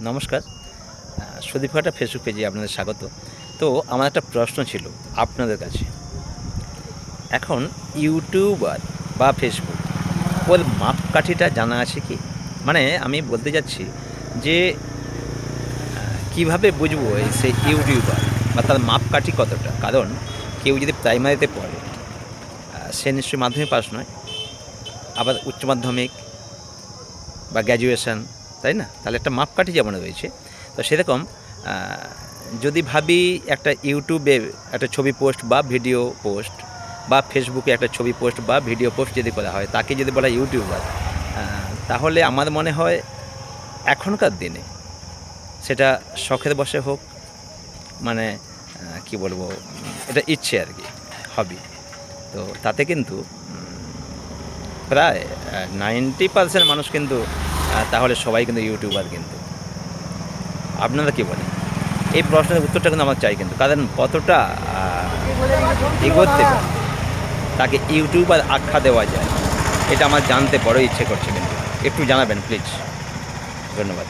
নমস্কার। সুদীপ ঘাটা ফেসবুক পেজে আপনাদের স্বাগত। তো আমার একটা প্রশ্ন ছিল আপনাদের কাছে। এখন ইউটিউবার বা ফেসবুক ওর মাপকাঠিটা জানা আছে কি? মানে আমি বলতে চাচ্ছি যে কীভাবে বুঝবো সে ইউটিউবার বা তার মাপকাঠি কতটা? কারণ কেউ যদি প্রাইমারিতে পড়ে সে নিশ্চয়ই মাধ্যমিক পাস নয়, আবার উচ্চ মাধ্যমিক বা গ্র্যাজুয়েশন, তাই না? তাহলে একটা মাপকাঠি যেমন রয়েছে, তো সেরকম যদি ভাবি একটা ইউটিউবে একটা ছবি পোস্ট বা ভিডিও পোস্ট বা ফেসবুকে একটা ছবি পোস্ট বা ভিডিও পোস্ট যদি করা হয়, তাকে যদি বলা ইউটিউবার, তাহলে আমার মনে হয় এখনকার দিনে সেটা শখের বশে হোক, মানে কি বলবো, এটা ইচ্ছে আর কি, হবি। তো তাতে কিন্তু প্রায় 90% মানুষ কিন্তু তাহলে সবাই কিন্তু ইউটিউবার। কিন্তু আপনারা কী বলেন? এই প্রশ্নের উত্তরটা কিন্তু আমার চাই, কিন্তু কারণ কতটা এগোতে তাকে ইউটিউবার আখ্যা দেওয়া যায়, এটা আমার জানতে বড় ইচ্ছে করছে। কিন্তু একটু জানাবেন প্লিজ। ধন্যবাদ।